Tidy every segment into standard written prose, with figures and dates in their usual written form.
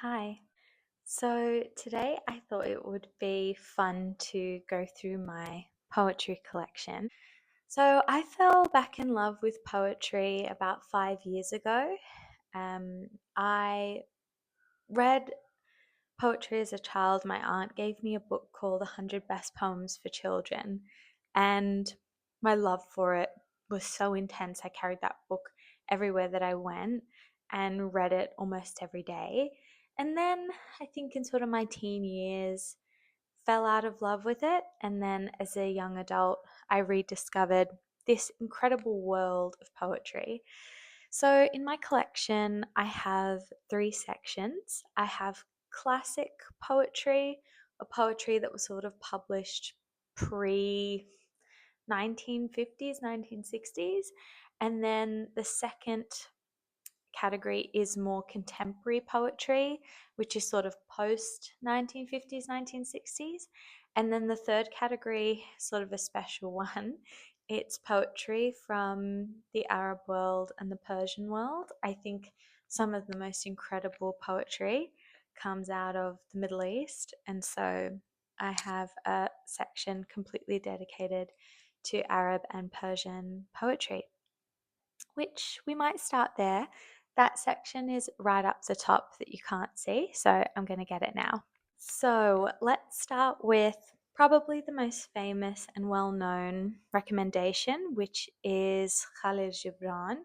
Hi. So today I thought it would be fun to go through my poetry collection. So I fell back in love with poetry about 5 years ago. I read poetry as a child. My aunt gave me a book called 100 Best Poems for Children, and my love for it was so intense. I carried that book everywhere that I went and read it almost every day. And then I think in sort of my teen years, fell out of love with it. And then as a young adult, I rediscovered this incredible world of poetry. So in my collection, I have three sections. I have classic poetry, or poetry that was sort of published pre 1950s, 1960s. And then the second category is more contemporary poetry, which is sort of post 1950s, 1960s. And then the third category, sort of a special one, it's poetry from the Arab world and the Persian world. I think some of the most incredible poetry comes out of the Middle East. And so I have a section completely dedicated to Arab and Persian poetry, which we might start there. That section is right up the top that you can't see, so I'm going to get it now. So let's start with probably the most famous and well-known recommendation, which is Khalil Gibran.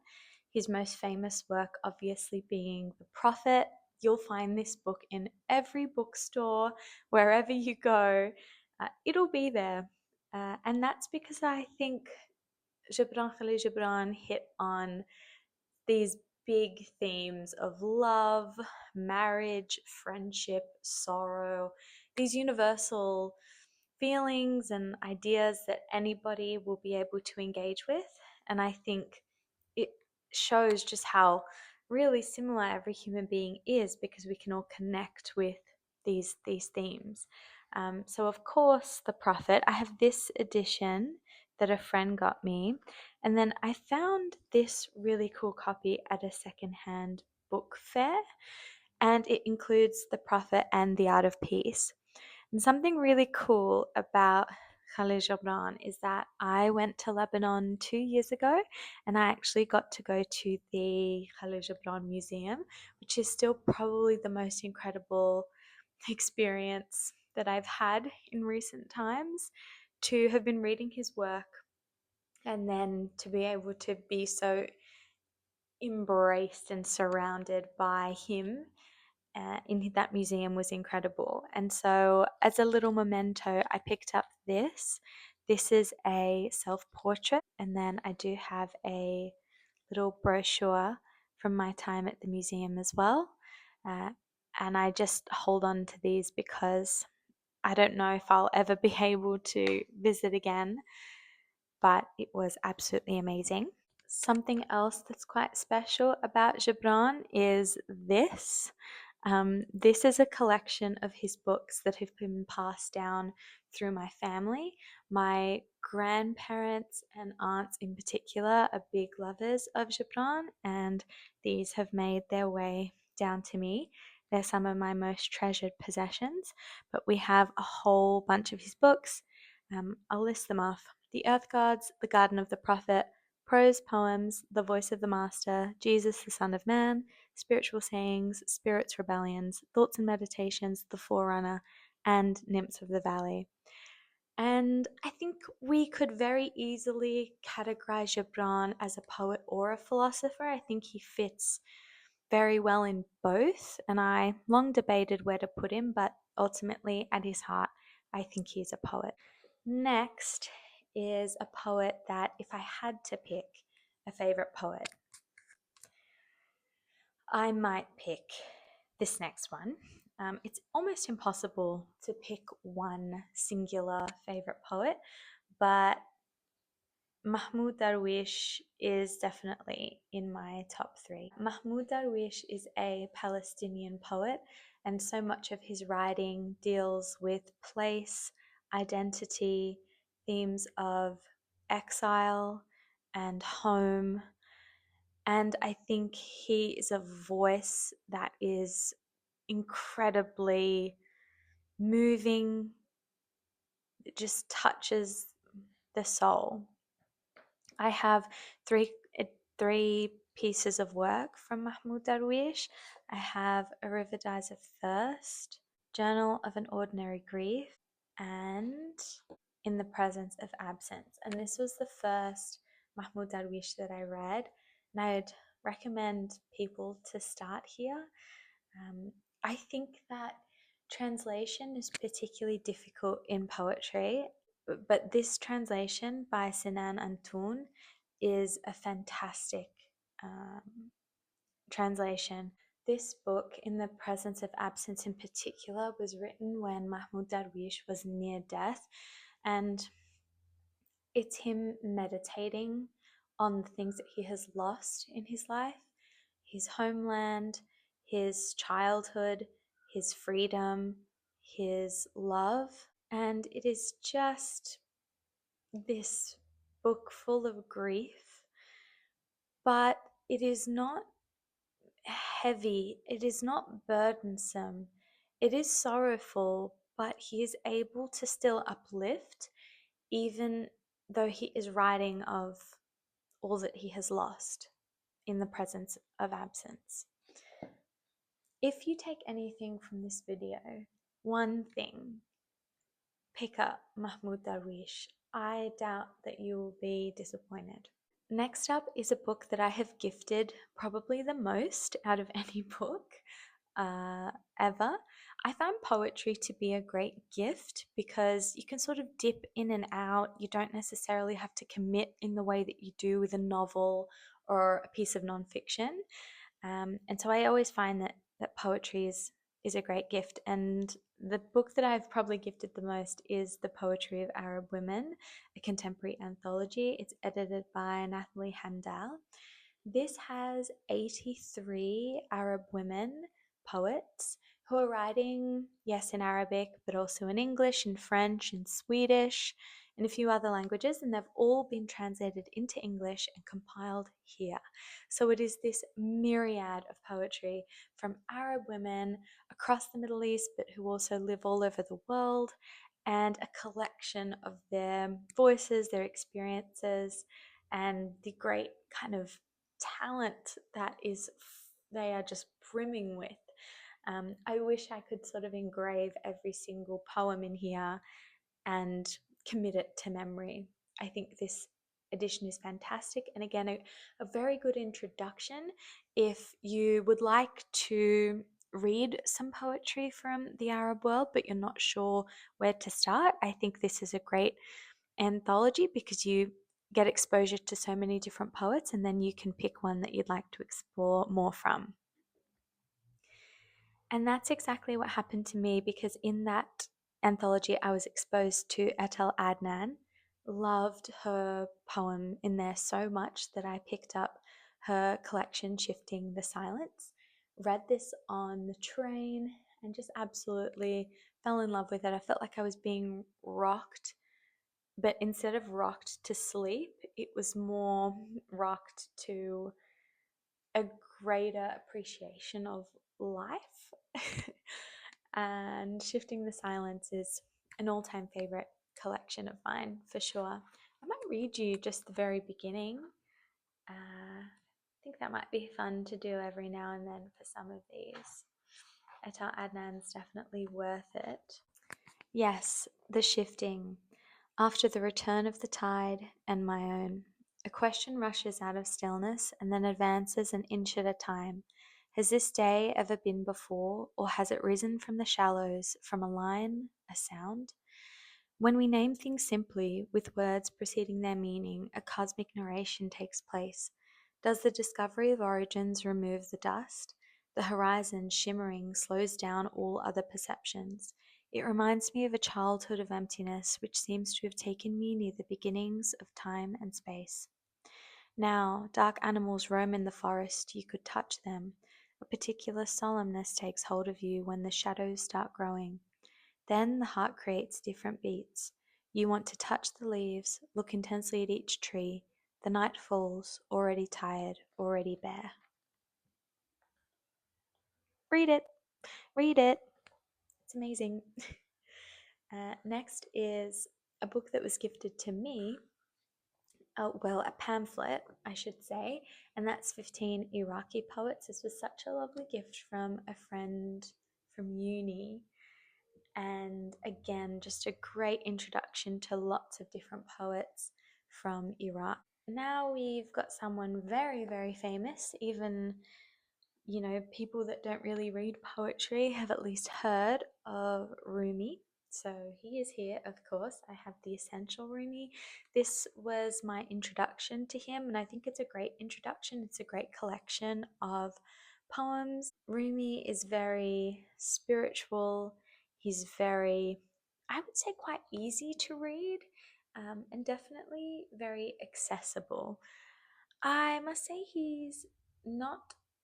His most famous work obviously being The Prophet. You'll find this book in every bookstore, wherever you go. It'll be there. And that's because I think Khalil Gibran hit on these big themes of love, marriage, friendship, sorrow, these universal feelings and ideas that anybody will be able to engage with. And I think it shows just how really similar every human being is, because we can all connect with these themes. So of course, The Prophet. I have this edition that a friend got me, and then I found this really cool copy at a secondhand book fair, and it includes The Prophet and The Art of Peace. And something really cool about Khalil Gibran is that I went to Lebanon 2 years ago, and I actually got to go to the Khalil Gibran Museum, which is still probably the most incredible experience that I've had in recent times. To have been reading his work and then to be able to be so embraced and surrounded by him in that museum was incredible. And so, as a little memento, I picked up this. This is a self portrait, and then I do have a little brochure from my time at the museum as well. Uh, and I just hold on to these because I don't know if I'll ever be able to visit again, but it was absolutely amazing. Something else that's quite special about Gibran is this. This is a collection of his books that have been passed down through my family. My grandparents and aunts in particular are big lovers of Gibran, and these have made their way down to me. They're some of my most treasured possessions, but we have a whole bunch of his books. I'll list them off: The Earth Gods, The Garden of the Prophet, Prose Poems, The Voice of the Master, Jesus the Son of Man, Spiritual Sayings, Spirits Rebellions, Thoughts and Meditations, The Forerunner, and Nymphs of the Valley. And I think we could very easily categorize Gibran as a poet or a philosopher. I think he fits very well in both, and I long debated where to put him, but ultimately, at his heart, I think he's a poet. Next is a poet that, if I had to pick a favorite poet, I might pick this next one. It's almost impossible to pick one singular favorite poet, but Mahmoud Darwish is definitely in my top three. Mahmoud Darwish is a Palestinian poet, and so much of his writing deals with place, identity, themes of exile and home. And I think he is a voice that is incredibly moving. It just touches the soul. I have three pieces of work from Mahmoud Darwish. I have A River Dies of Thirst, Journal of an Ordinary Grief, and In the Presence of Absence. And this was the first Mahmoud Darwish that I read, and I'd recommend people to start here. I think that translation is particularly difficult in poetry, but this translation by Sinan Antoun is a fantastic um, translation. This book, In the Presence of Absence in particular, was written when Mahmoud Darwish was near death, and it's him meditating on the things that he has lost in his life, his homeland, his childhood, his freedom, his love. And it is just this book full of grief, but it is not heavy, it is not burdensome, it is sorrowful, but he is able to still uplift, even though he is writing of all that he has lost in the presence of absence. If you take anything from this video, one thing, pick up Mahmoud Darwish. I doubt that you will be disappointed. Next up is a book that I have gifted probably the most out of any book ever. I found poetry to be a great gift because you can sort of dip in and out. You don't necessarily have to commit in the way that you do with a novel or a piece of nonfiction. And so I always find that poetry is a great gift. And the book that I've probably gifted the most is The Poetry of Arab Women, a contemporary anthology. It's edited by Natalie Handel. This has 83 Arab women poets who are writing, yes, in Arabic, but also in English, in French, in Swedish, and a few other languages, and they've all been translated into English and compiled here. So it is this myriad of poetry from Arab women across the Middle East, but who also live all over the world, and a collection of their voices, their experiences, and the great kind of talent that they are just brimming with. I wish I could sort of engrave every single poem in here and commit it to memory. I think this edition is fantastic, and again, a very good introduction if you would like to read some poetry from the Arab world but you're not sure where to start. I think this is a great anthology because you get exposure to so many different poets, and then you can pick one that you'd like to explore more from. And that's exactly what happened to me, because in that anthology I was exposed to Etel Adnan, loved her poem in there so much that I picked up her collection Shifting the Silence, read this on the train, and just absolutely fell in love with it. I felt like I was being rocked, but instead of rocked to sleep, it was more rocked to a greater appreciation of life. And Shifting the Silence is an all-time favorite collection of mine for sure. I might read you just the very beginning. I think that might be fun to do every now and then for some of these. Etel Adnan's definitely worth it. Yes, the shifting. After the return of the tide and my own, a question rushes out of stillness and then advances an inch at a time. Has this day ever been before, or has it risen from the shallows, from a line, a sound? When we name things simply, with words preceding their meaning, a cosmic narration takes place. Does the discovery of origins remove the dust? The horizon, shimmering, slows down all other perceptions. It reminds me of a childhood of emptiness which seems to have taken me near the beginnings of time and space. Now, dark animals roam in the forest, you could touch them. A particular solemnness takes hold of you when the shadows start growing. Then the heart creates different beats. You want to touch the leaves, look intensely at each tree. The night falls, already tired, already bare. Read it. Read it. It's amazing. Next is a book that was gifted to me. Well, a pamphlet, I should say, and that's 15 Iraqi poets. This was such a lovely gift from a friend from uni. And again, just a great introduction to lots of different poets from Iraq. Now we've got someone very, very famous. Even, people that don't really read poetry have at least heard of Rumi. So he is here, of course. I have the Essential Rumi. This was my introduction to him, and I think it's a great introduction. It's a great collection of poems. Rumi is very spiritual. He's very, I would say, quite easy to read, and definitely very accessible. I must say he's not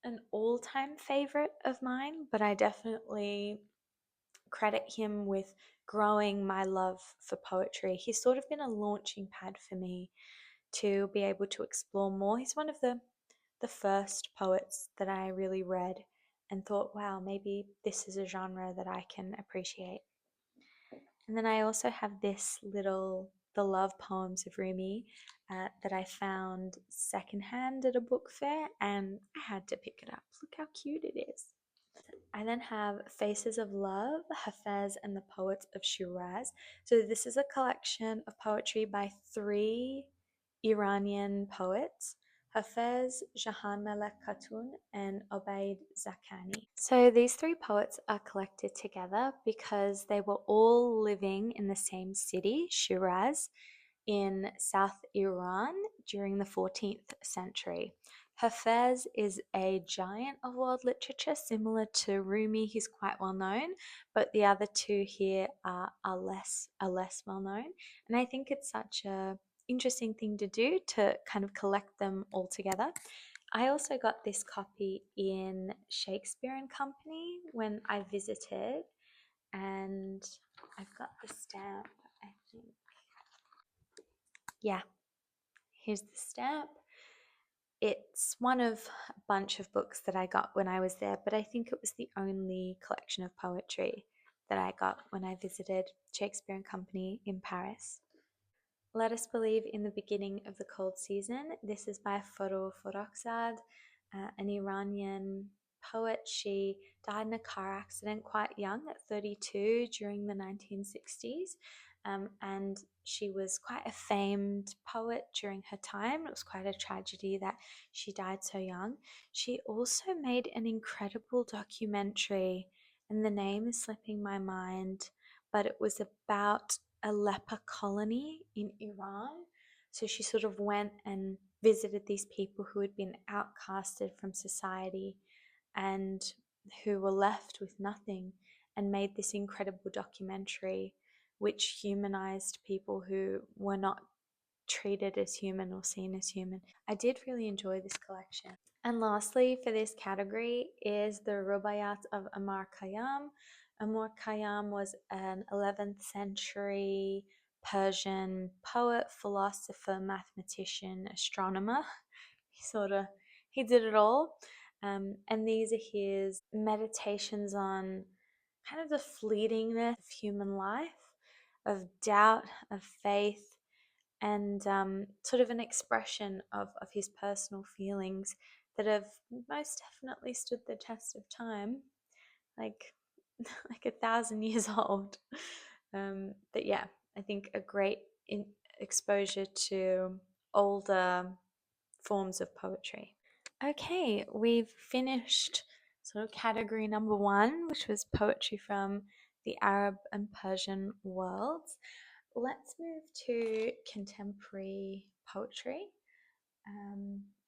an all-time favorite of mine, but I definitely credit him with growing my love for poetry. He's sort of been a launching pad for me to be able to explore more. He's one of the first poets that I really read and thought, wow, maybe this is a genre that I can appreciate. And then I also have this little The Love Poems of Rumi that I found secondhand at a book fair, and I had to pick it up. Look how cute it is. I then have Faces of Love, Hafez and the Poets of Shiraz. So this is a collection of poetry by 3 Iranian poets, Hafez, Jahanmalek Khatun, and Obaid Zakani. So these 3 poets are collected together because they were all living in the same city, Shiraz, in South Iran during the 14th century. Hafez is a giant of world literature, similar to Rumi. He's quite well known, but the other 2 here are less well known. And I think it's such a interesting thing to do, to kind of collect them all together. I also got this copy in Shakespeare and Company when I visited, and I've got the stamp, I think. Yeah, here's the stamp. It's one of a bunch of books that I got when I was there, but I think it was the only collection of poetry that I got when I visited Shakespeare and Company in Paris. Let Us Believe in the Beginning of the Cold Season. This is by Forough Farrokhzad, an Iranian poet. She died in a car accident quite young at 32 during the 1960s. And she was quite a famed poet during her time. It was quite a tragedy that she died so young. She also made an incredible documentary, and the name is slipping my mind, but it was about a leper colony in Iran. So she sort of went and visited these people who had been outcasted from society and who were left with nothing, and made this incredible documentary which humanized people who were not treated as human or seen as human. I did really enjoy this collection. And lastly, for this category is the Rubaiyat of Omar Khayyam. Omar Khayyam was an 11th century Persian poet, philosopher, mathematician, astronomer. He did it all. And these are his meditations on kind of the fleetingness of human life, of doubt, of faith, and sort of an expression of his personal feelings that have most definitely stood the test of time, like like 1,000 years old. But yeah, I think a great exposure to older forms of poetry. Okay, we've finished sort of category number 1, which was poetry from the Arab and Persian worlds. Let's move to contemporary poetry.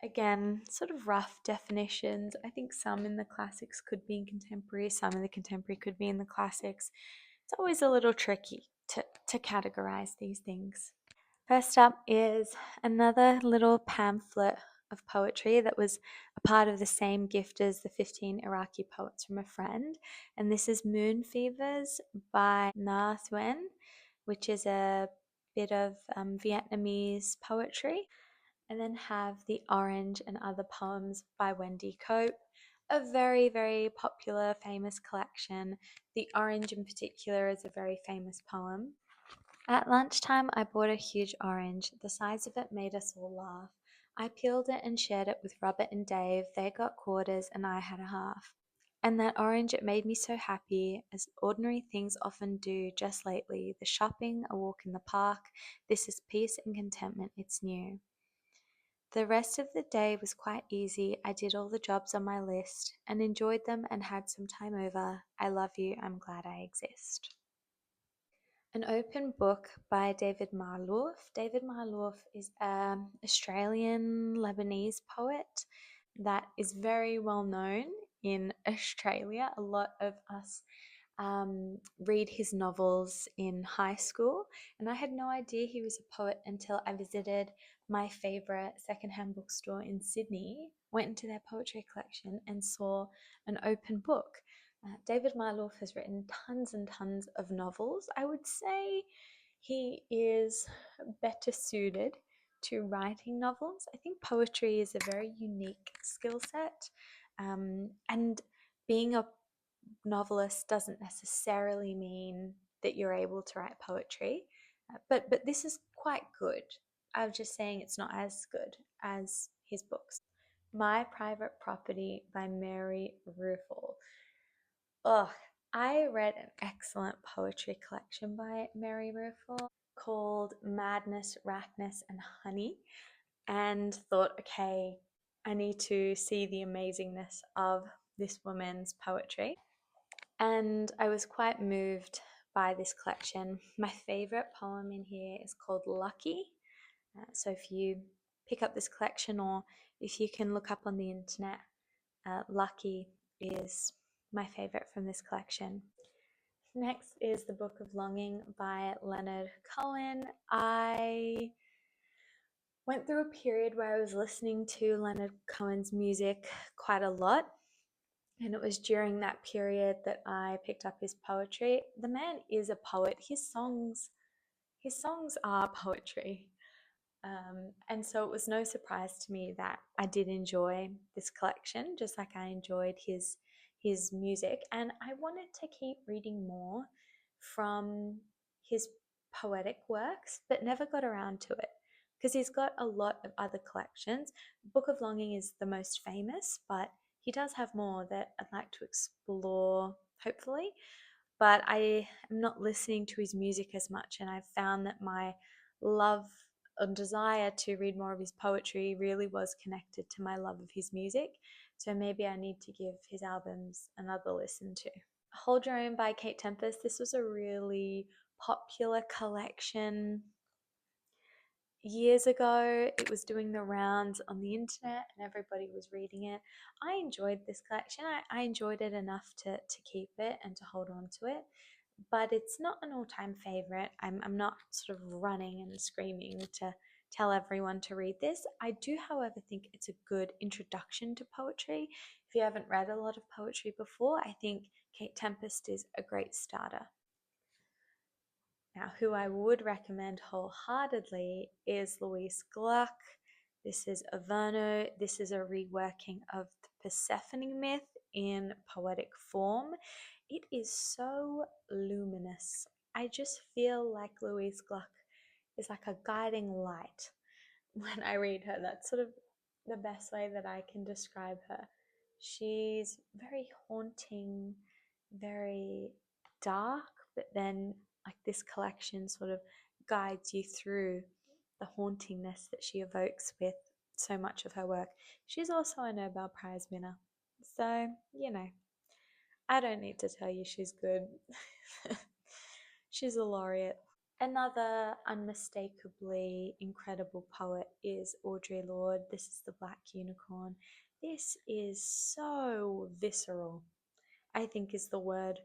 Again, sort of rough definitions. I think some in the classics could be in contemporary, some in the contemporary could be in the classics. It's always a little tricky to categorize these things. First up is another little pamphlet of poetry that was a part of the same gift as the 15 Iraqi poets from a friend. And this is Moon Fevers by Nhã Thuyên, which is a bit of Vietnamese poetry. And then have The Orange and Other Poems by Wendy Cope, a very, very popular, famous collection. The Orange in particular is a very famous poem. At lunchtime, I bought a huge orange. The size of it made us all laugh. I peeled it and shared it with Robert and Dave. They got quarters and I had a half. And that orange, it made me so happy, as ordinary things often do just lately. The shopping, a walk in the park. This is peace and contentment, it's new. The rest of the day was quite easy. I did all the jobs on my list and enjoyed them and had some time over. I love you, I'm glad I exist. An Open Book by David Malouf. David Malouf is an Australian Lebanese poet that is very well known in Australia. A lot of us read his novels in high school, and I had no idea he was a poet until I visited my favourite secondhand bookstore in Sydney, went into their poetry collection and saw an open book. David Malouf has written tons and tons of novels. I would say he is better suited to writing novels. I think poetry is a very unique skill set, and being a novelist doesn't necessarily mean that you're able to write poetry, but this is quite good. I'm just saying it's not as good as his books. My Private Property by Mary Ruefle. Oh, I read an excellent poetry collection by Mary Ruefle called Madness, Ratness, and Honey, and thought, okay, I need to see the amazingness of this woman's poetry. And I was quite moved by this collection. My favorite poem in here is called Lucky. So if you pick up this collection, or if you can look up on the internet, Lucky is my favorite from this collection. Next is The Book of Longing by Leonard Cohen. I went through a period where I was listening to Leonard Cohen's music quite a lot, and it was during that period that I picked up his poetry. The man is a poet. His songs are poetry. And so it was no surprise to me that I did enjoy this collection, just like I enjoyed his music. And I wanted to keep reading more from his poetic works, but never got around to it because he's got a lot of other collections. Book of Longing is the most famous, but he does have more that I'd like to explore, hopefully. But I am not listening to his music as much, and I've found that my love and desire to read more of his poetry really was connected to my love of his music. So maybe I need to give his albums another listen to. Hold Your Own by Kate Tempest. This was a really popular collection years ago. It was doing the rounds on the internet and everybody was reading it. I enjoyed this collection. I enjoyed it enough to keep it and to hold on to it, but it's not an all-time favorite. I'm not sort of running and screaming to tell everyone to read this. I do, however, think it's a good introduction to poetry. If you haven't read a lot of poetry before, I think Kate Tempest is a great starter. Now, who I would recommend wholeheartedly is Louise Glück. This is Averno. This is a reworking of the Persephone myth in poetic form. It is so luminous. I just feel like Louise Glück is like a guiding light when I read her. That's sort of the best way that I can describe her. She's very haunting, very dark, but then like this collection sort of guides you through the hauntingness that she evokes with so much of her work. She's also a Nobel Prize winner. So, I don't need to tell you she's good. She's a laureate. Another unmistakably incredible poet is Audre Lorde. This is The Black Unicorn. This is so visceral, I think is the word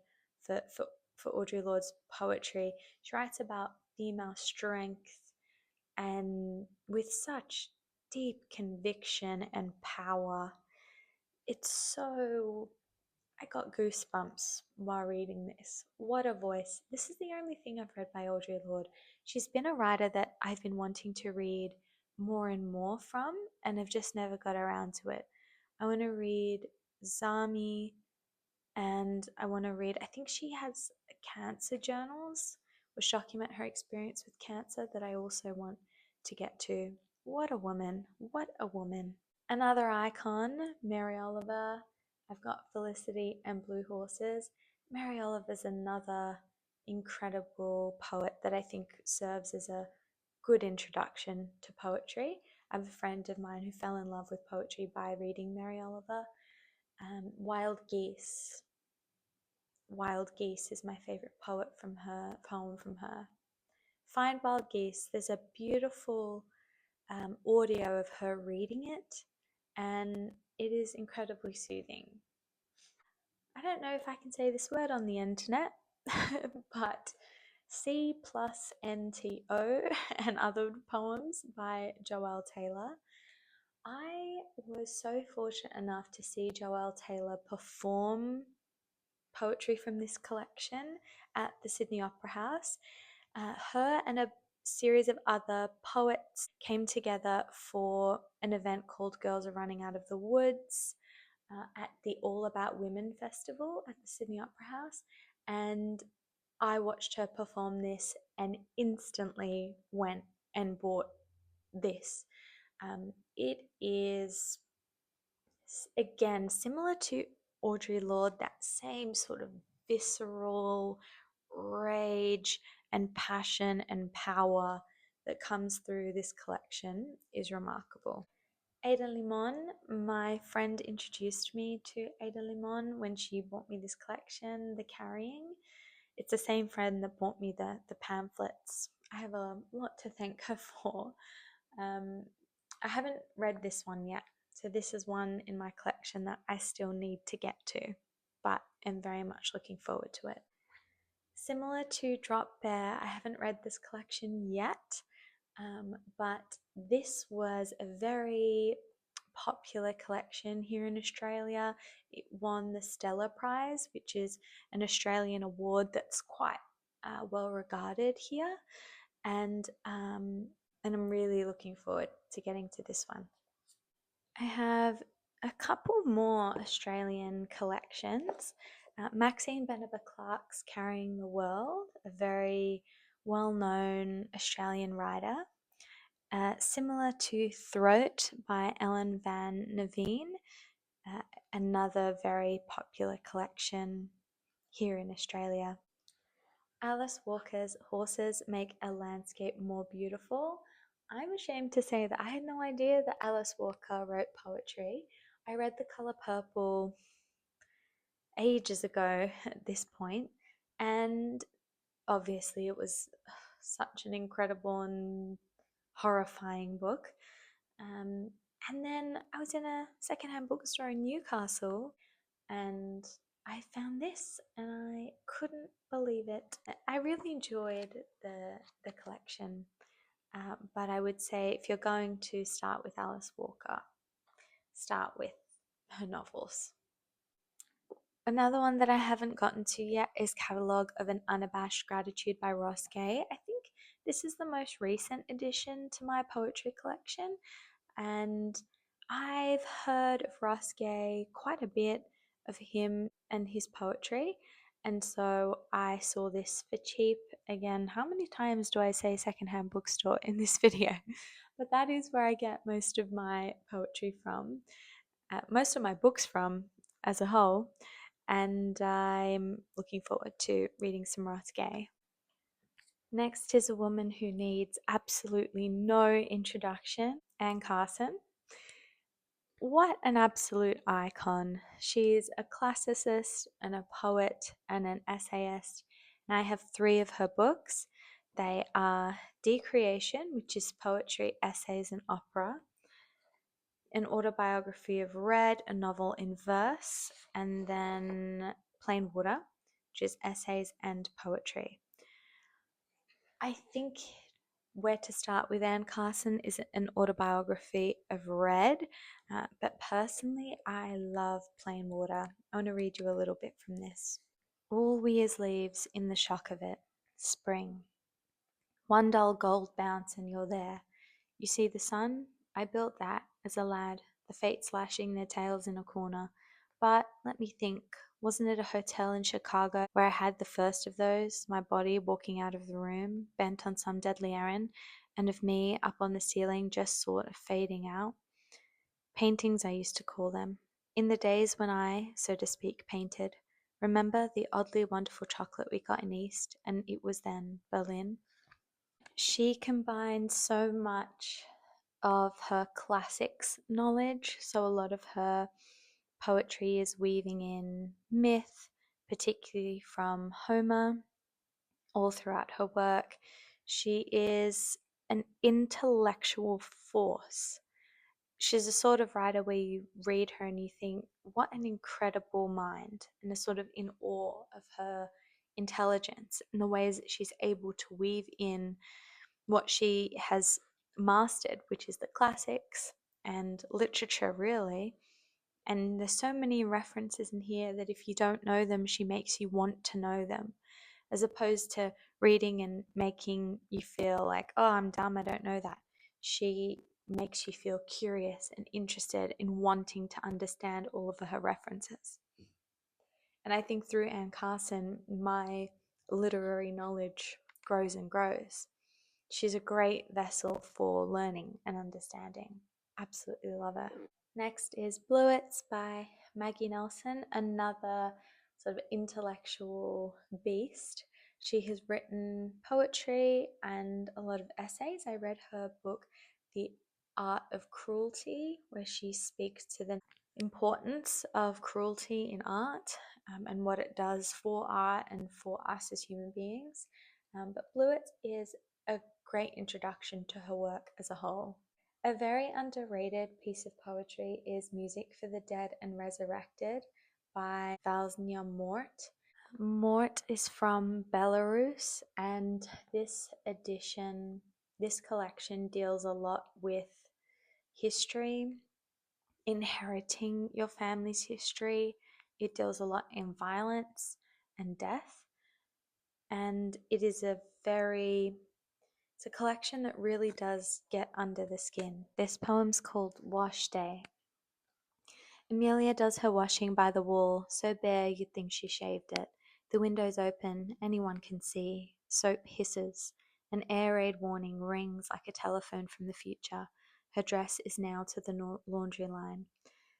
for Audre Lorde's poetry. She writes about female strength and with such deep conviction and power. It's so I got goosebumps while reading this. What a voice. This is the only thing I've read by Audre Lorde. She's been a writer that I've been wanting to read more and more from, and I've just never got around to it. I want to read Zami, and I want to read, I think she has cancer journals which document her experience with cancer that I also want to get to. What a woman! What a woman! Another icon, Mary Oliver. I've got Felicity and Blue Horses. Mary Oliver's another incredible poet that I think serves as a good introduction to poetry. I have a friend of mine who fell in love with poetry by reading Mary Oliver. Wild Geese. Wild Geese is my favorite poem from her. Find Wild Geese. There's a beautiful audio of her reading it, and it is incredibly soothing. I don't know if I can say this word on the internet, but C plus NTO and other poems by Joelle Taylor. I was so fortunate enough to see Joelle Taylor perform poetry from this collection at the Sydney Opera House. Her and a series of other poets came together for an event called Girls Are Running Out of the Woods at the All About Women Festival at the Sydney Opera House. And I watched her perform this and instantly went and bought this. It is, again, similar to Audre Lorde, that same sort of visceral rage and passion and power that comes through this collection is remarkable. Ada Limon, my friend introduced me to Ada Limon when she bought me this collection, The Carrying. It's the same friend that bought me the pamphlets. I have a lot to thank her for. I haven't read this one yet, so this is one in my collection that I still need to get to, but am very much looking forward to it. Similar to Drop Bear, I haven't read this collection yet, but this was a very popular collection here in Australia. It won the Stella Prize, which is an Australian award that's quite well regarded here, and I'm really looking forward to getting to this one. I have a couple more Australian collections. Maxine Beneba Clark's Carrying the World, a very well-known Australian writer. Similar to Throat by Ellen Van Naveen, another very popular collection here in Australia. Alice Walker's Horses Make a Landscape More Beautiful. I'm ashamed to say that I had no idea that Alice Walker wrote poetry. I read The Colour Purple ages ago at this point, and obviously it was such an incredible and horrifying book. And then I was in a secondhand bookstore in Newcastle and I found this and I couldn't believe it. I really enjoyed the collection, but I would say if you're going to start with Alice Walker, start with her novels. Another one that I haven't gotten to yet is Catalogue of an Unabashed Gratitude by Ross Gay. I think this is the most recent addition to my poetry collection, and I've heard of Ross Gay quite a bit, of him and his poetry, and so I saw this for cheap. Again, how many times do I say secondhand bookstore in this video? But that is where I get most of my poetry from, most of my books from as a whole, and I'm looking forward to reading some Ross Gay. Next is a woman who needs absolutely no introduction, Anne Carson. What an absolute icon. She's a classicist and a poet and an essayist, and I have 3 of her books. They are Decreation, which is poetry, essays, and opera, an autobiography of Red, a novel in verse, and then Plain Water, which is essays and poetry. I think where to start with Anne Carson is an autobiography of Red, but personally I love Plain Water. I want to read you a little bit from this. All we as leaves in the shock of it, spring. One dull gold bounce and you're there. You see the sun? I built that as a lad, the fates lashing their tails in a corner. But let me think. Wasn't it a hotel in Chicago where I had the first of those, my body walking out of the room, bent on some deadly errand, and of me up on the ceiling just sort of fading out? Paintings, I used to call them. In the days when I, so to speak, painted. Remember the oddly wonderful chocolate we got in East, and it was then Berlin? She combined so much of her classics knowledge, so a lot of her poetry is weaving in myth, particularly from Homer, all throughout her work. She is an intellectual force. She's a sort of writer where you read her and you think, what an incredible mind, and are sort of in awe of her intelligence and the ways that she's able to weave in what she has mastered, which is the classics and literature, really. And there's so many references in here that if you don't know them, she makes you want to know them, as opposed to reading and making you feel like, oh, I'm dumb, I don't know that. She makes you feel curious and interested in wanting to understand all of her references. And I think through Anne Carson, my literary knowledge grows and grows. She's a great vessel for learning and understanding. Absolutely love her. Next is Bluets by Maggie Nelson, another sort of intellectual beast. She has written poetry and a lot of essays. I read her book, The Art of Cruelty, where she speaks to the importance of cruelty in art, and what it does for art and for us as human beings. But Bluets is a great introduction to her work as a whole. A very underrated piece of poetry is Music for the Dead and Resurrected by Valzhyna Mort. Mort is from Belarus, and this collection deals a lot with history, inheriting your family's history. It deals a lot in violence and death, and it's a collection that really does get under the skin. This poem's called Wash Day. Amelia does her washing by the wall, so bare you'd think she shaved it. The window's open, anyone can see. Soap hisses. An air raid warning rings like a telephone from the future. Her dress is nailed to the laundry line.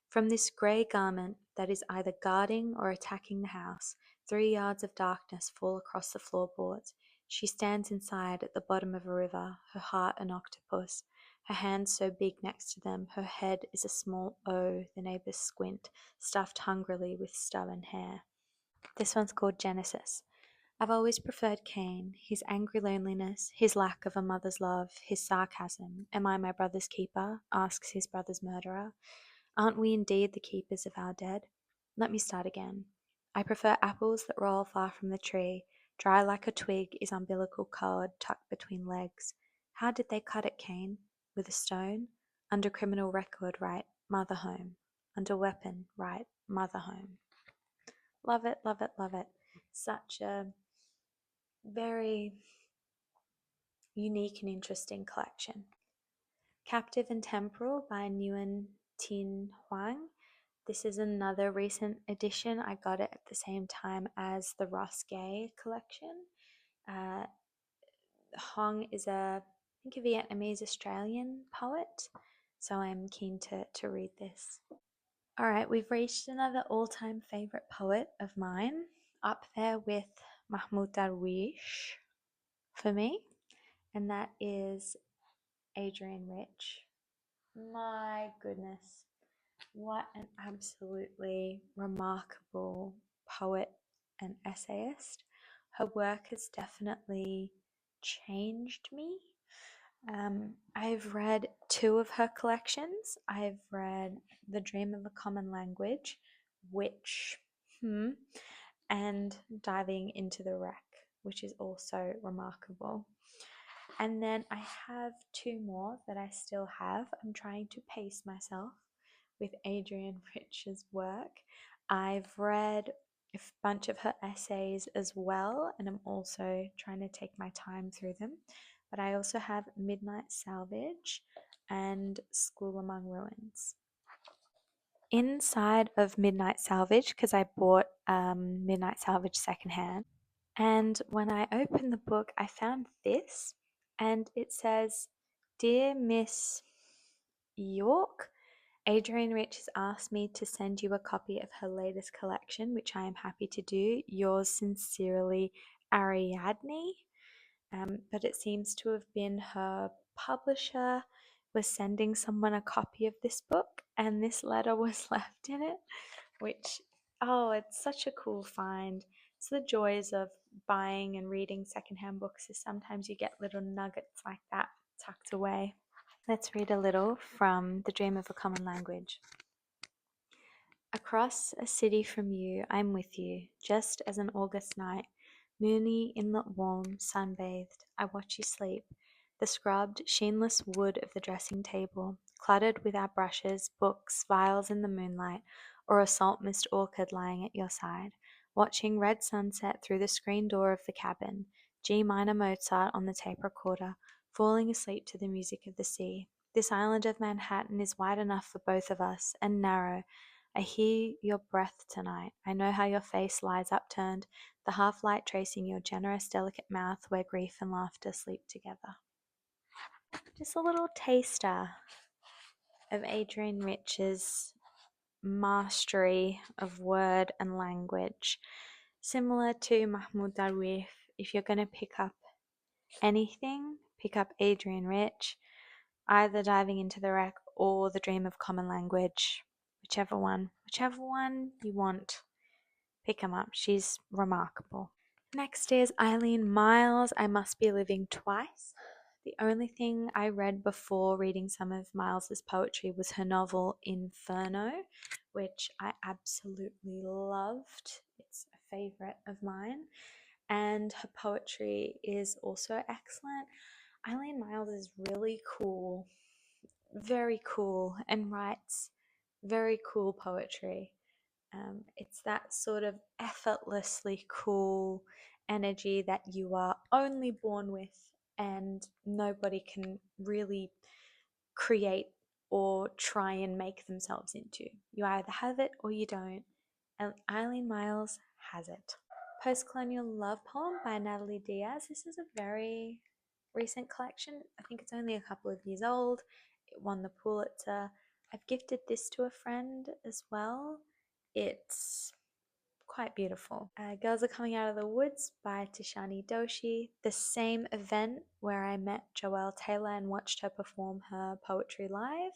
From this grey garment that is either guarding or attacking the house, 3 yards of darkness fall across the floorboards. She stands inside at the bottom of a river, her heart an octopus, her hands so big next to them, her head is a small O, the neighbours squint, stuffed hungrily with stubborn hair. This one's called Genesis. I've always preferred Cain, his angry loneliness, his lack of a mother's love, his sarcasm. Am I my brother's keeper? Asks his brother's murderer. Aren't we indeed the keepers of our dead? Let me start again. I prefer apples that roll far from the tree. Dry like a twig is umbilical cord tucked between legs. How did they cut it, Cain? With a stone? Under criminal record, write mother home. Under weapon, write mother home. Love it, love it, love it. Such a very unique and interesting collection. Captive and Temporal by Nguyen Tin Huang. This is another recent edition. I got it at the same time as the Ross Gay collection. Hong is I think, a Vietnamese Australian poet, so I'm keen to read this. All right, we've reached another all-time favorite poet of mine, up there with Mahmoud Darwish for me, and that is Adrienne Rich. My goodness, what an absolutely remarkable poet and essayist. Her work has definitely changed me. I've read 2 of her collections. I've read The Dream of a Common Language, which, and Diving into the Wreck, which is also remarkable. And then I have 2 more that I still have. I'm trying to pace myself with Adrienne Rich's work. I've read a bunch of her essays as well, and I'm also trying to take my time through them. But I also have Midnight Salvage and School Among Ruins. inside of Midnight Salvage because I bought Midnight Salvage secondhand. And when I opened the book, I found this, and it says, "Dear Miss York, Adrienne Rich has asked me to send you a copy of her latest collection, which I am happy to do. Yours sincerely, Ariadne." But it seems to have been her publisher was sending someone a copy of this book, and this letter was left in it, which, oh, it's such a cool find. It's the joys of buying and reading secondhand books, is sometimes you get little nuggets like that tucked away. Let's read a little from The Dream of a Common Language. Across a city from you, I'm with you, just as an August night, moony, inlet warm, sunbathed, I watch you sleep. The scrubbed, sheenless wood of the dressing table, cluttered with our brushes, books, vials in the moonlight, or a salt mist orchid lying at your side, watching red sunset through the screen door of the cabin, G minor Mozart on the tape recorder, falling asleep to the music of the sea. This island of Manhattan is wide enough for both of us, and narrow. I hear your breath tonight. I know how your face lies upturned, the half-light tracing your generous, delicate mouth where grief and laughter sleep together. Just a little taster of Adrienne Rich's mastery of word and language. Similar to Mahmoud Darwish, if you're going to pick up anything, pick up Adrienne Rich, either diving into the wreck or The Dream of Common Language, whichever one you want, pick them up. She's remarkable. Next is Eileen Myles, I Must Be Living Twice. The only thing I read before reading some of Myles's poetry was her novel Inferno, which I absolutely loved. It's a favorite of mine, and her poetry is also excellent. Eileen Myles is really cool, very cool, and writes very cool poetry. It's that sort of effortlessly cool energy that you are only born with, and nobody can really create or try and make themselves into. You either have it or you don't, and Eileen Myles has it. Post-colonial love poem by Natalie Diaz. This is a very recent collection. I think it's only a couple of years old. It won the Pulitzer. I've gifted this to a friend as well. It's quite beautiful. Girls Are Coming Out of the Woods by Tishani Doshi. The same event where I met Joelle Taylor and watched her perform her poetry live.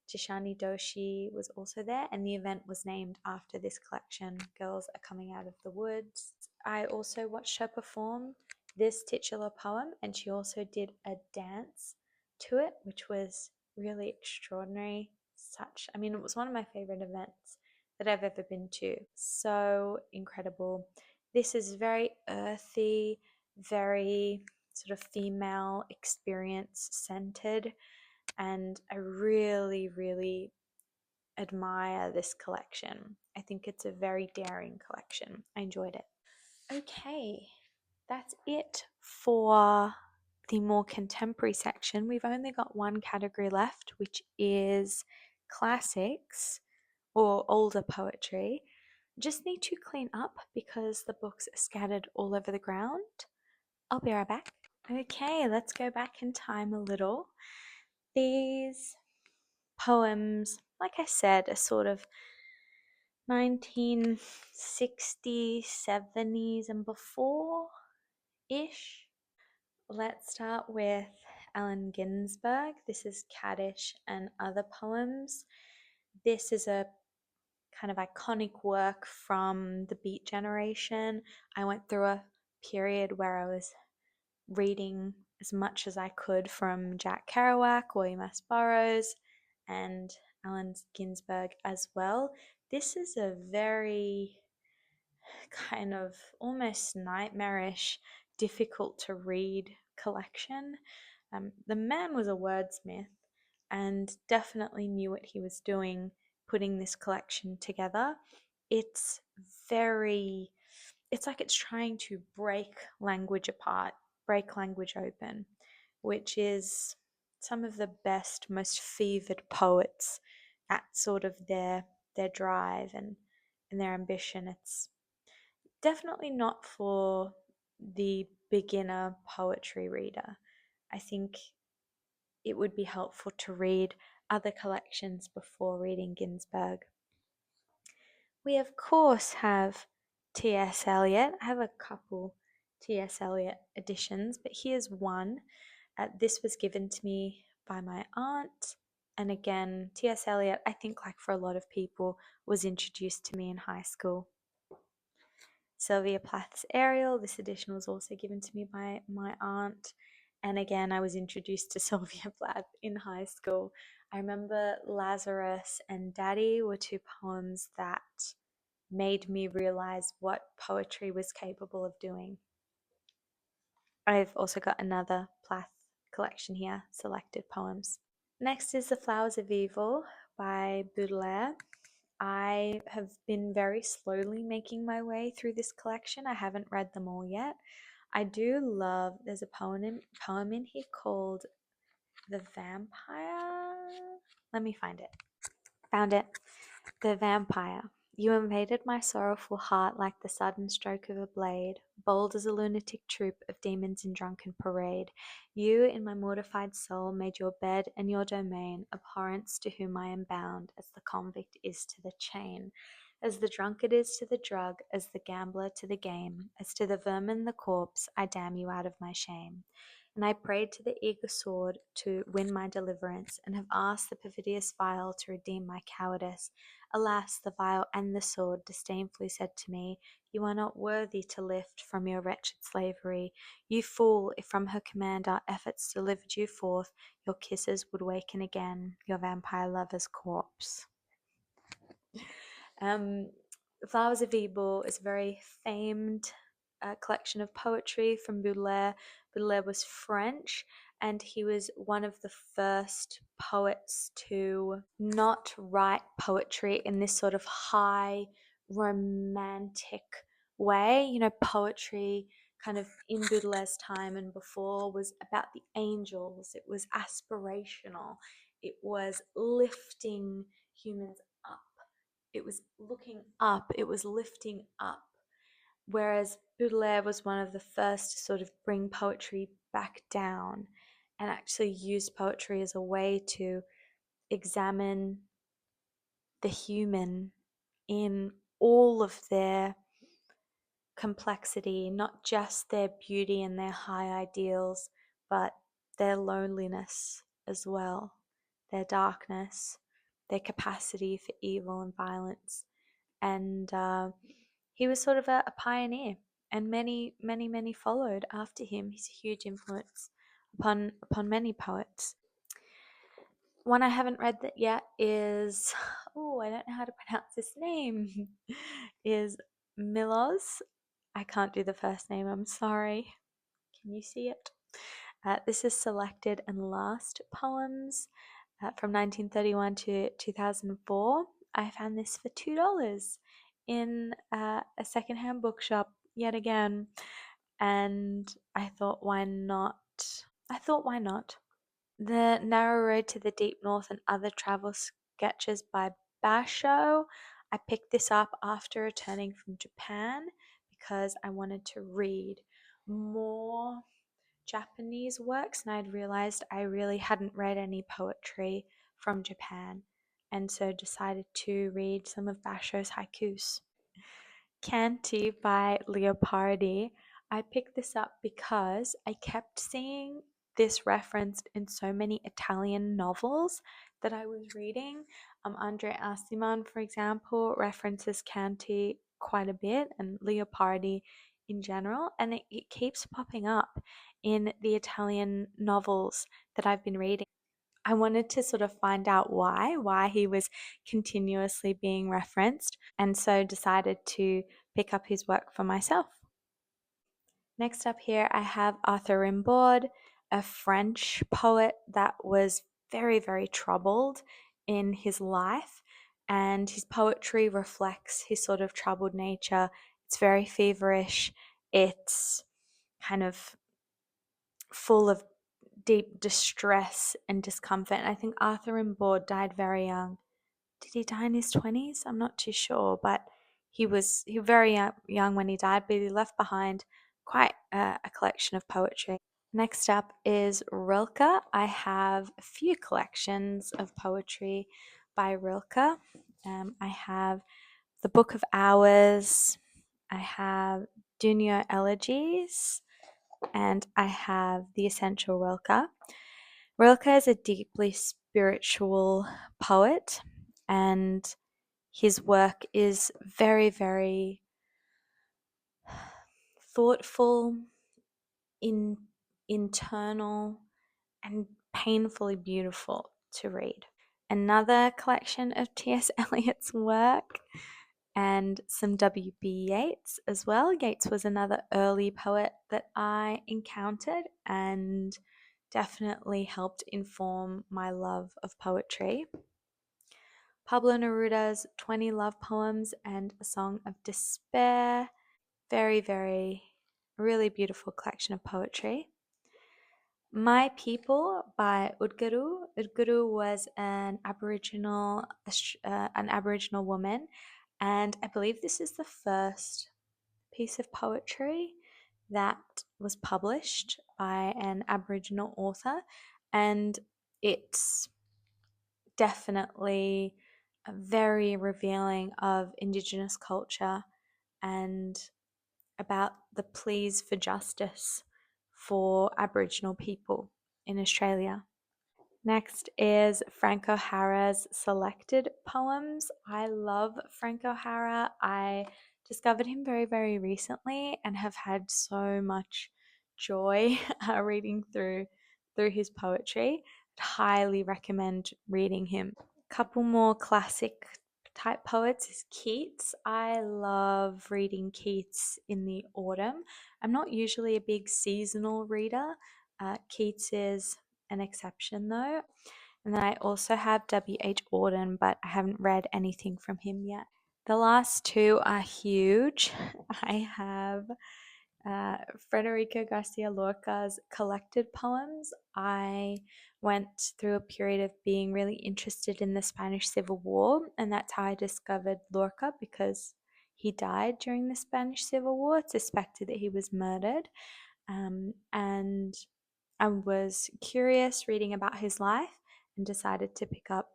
Tishani Doshi was also there, and the event was named after this collection, Girls Are Coming Out of the Woods. I also watched her perform this titular poem, and she also did a dance to it, which was really extraordinary. It was one of my favorite events that I've ever been to. So incredible. This is very earthy, very sort of female experience centered, and I really, really admire this collection. I think it's a very daring collection. I enjoyed it. Okay, that's it for the more contemporary section. We've only got one category left, which is classics or older poetry. Just need to clean up because the books are scattered all over the ground. I'll be right back. Okay, let's go back in time a little. These poems, like I said, are sort of 1960s, 70s, and before-ish. Let's start with Allen Ginsberg. This is Kaddish and Other Poems. This is a kind of iconic work from the Beat generation. I went through a period where I was reading as much as I could from Jack Kerouac, William S. Burroughs, and Allen Ginsberg as well. This is a very kind of almost nightmarish, difficult to read collection. The man was a wordsmith and definitely knew what he was doing putting this collection together. It's like it's trying to break language apart, break language open, which is some of the best, most fevered poets at sort of their their drive and their ambition. It's definitely not for the beginner poetry reader. I think it would be helpful to read other collections before reading Ginsberg. We of course have T.S. Eliot. I have a couple T.S. Eliot editions, but here's one. This was given to me by my aunt. And again, T.S. Eliot, I think like for a lot of people, was introduced to me in high school. Sylvia Plath's Ariel, this edition was also given to me by my aunt. And again, I was introduced to Sylvia Plath in high school. I remember Lazarus and Daddy were two poems that made me realize what poetry was capable of doing. I've also got another Plath collection here, selected poems. Next is The Flowers of Evil by Baudelaire. I have been very slowly making my way through this collection. I haven't read them all yet. I do love, there's a poem in here called The Vampire. Let me find it. Found it. The Vampire. You invaded my sorrowful heart like the sudden stroke of a blade, bold as a lunatic troop of demons in drunken parade. You, in my mortified soul, made your bed and your domain, abhorrence to whom I am bound, as the convict is to the chain, as the drunkard is to the drug, as the gambler to the game, as to the vermin the corpse, I damn you out of my shame. And I prayed to the eager sword to win my deliverance, and have asked the perfidious vial to redeem my cowardice. Alas, the vial and the sword disdainfully said to me, You are not worthy to lift from your wretched slavery. You fool, if from her command our efforts delivered you forth, your kisses would waken again your vampire lover's corpse. Flowers of Evil is a very famed collection of poetry from Baudelaire. Baudelaire was French, and he was one of the first poets to not write poetry in this sort of high romantic way. You know, poetry kind of in Baudelaire's time and before was about the angels. It was aspirational. It was lifting humans up. It was looking up. It was lifting up. Whereas Baudelaire was one of the first to sort of bring poetry back down and actually use poetry as a way to examine the human in all of their complexity, not just their beauty and their high ideals, but their loneliness as well, their darkness, their capacity for evil and violence. And he was sort of a pioneer, and many followed after him. He's a huge influence upon many poets. One I haven't read that yet is, I don't know how to pronounce this name, is Milosz. I can't do the first name, I'm sorry. Can you see it? This is selected and last poems from 1931 to 2004. I found this for $2 in a secondhand bookshop yet again, and I thought, why not? The Narrow Road to the Deep North and Other Travel Sketches by Basho. I picked this up after returning from Japan because I wanted to read more Japanese works, and I'd realized I really hadn't read any poetry from Japan, and so decided to read some of Basho's haikus. Canti by Leopardi. I picked this up because I kept seeing this referenced in so many Italian novels that I was reading. Andre Aciman, for example, references Canti quite a bit, and Leopardi in general, and it keeps popping up in the Italian novels that I've been reading. I wanted to sort of find out why he was continuously being referenced, and so decided to pick up his work for myself. Next up here, I have Arthur Rimbaud, a French poet that was very, very troubled in his life, and his poetry reflects his sort of troubled nature. It's very feverish. It's kind of full of deep distress and discomfort. And I think Arthur Rimbaud died very young, did he die in his 20s? I'm not too sure, but he was very young when he died, but he left behind quite a collection of poetry. Next up is Rilke. I have a few collections of poetry by Rilke. I have the Book of Hours, I have Dunia Elegies, and I have The Essential Rilke. Rilke is a deeply spiritual poet, and his work is very, very thoughtful, internal, and painfully beautiful to read. Another collection of T.S. Eliot's work and some W.B Yeats as well. Yeats was another early poet that I encountered and definitely helped inform my love of poetry. Pablo Neruda's 20 Love Poems and A Song of Despair. Very, very, really beautiful collection of poetry. My People by Udgaru. Udgaru was an Aboriginal woman, and I believe this is the first piece of poetry that was published by an Aboriginal author, and it's definitely very revealing of Indigenous culture and about the pleas for justice for Aboriginal people in Australia. Next is Frank O'Hara's selected poems. I love Frank O'Hara. I discovered him very, very recently and have had so much joy reading through his poetry. I'd highly recommend reading him. A couple more classic type poets is Keats. I love reading Keats in the autumn. I'm not usually a big seasonal reader. Keats is an exception though. And then I also have W.H Auden, but I haven't read anything from him yet. The last two are huge. I have Federico Garcia Lorca's collected poems. I went through a period of being really interested in the Spanish Civil War, and that's how I discovered Lorca, because he died during the Spanish Civil War. It's suspected that he was murdered, and I was curious reading about his life and decided to pick up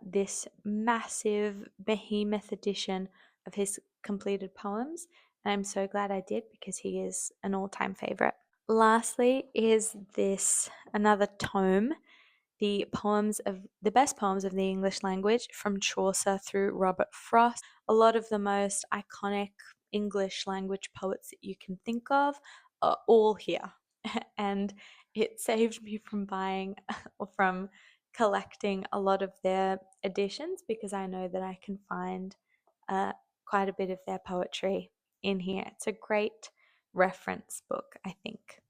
this massive behemoth edition of his completed poems. And I'm so glad I did, because he is an all-time favorite. Lastly is this another tome, the best poems of the English language from Chaucer through Robert Frost. A lot of the most iconic English language poets that you can think of are all here. And it saved me from buying or from collecting a lot of their editions, because I know that I can find quite a bit of their poetry in here. It's a great reference book, I think.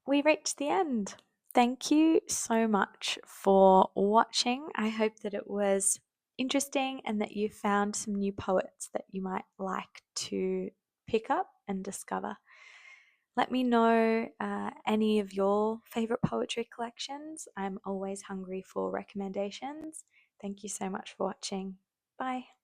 We reached the end. Thank you so much for watching. I hope that it was interesting and that you found some new poets that you might like to pick up and discover. Let me know any of your favorite poetry collections. I'm always hungry for recommendations. Thank you so much for watching. Bye.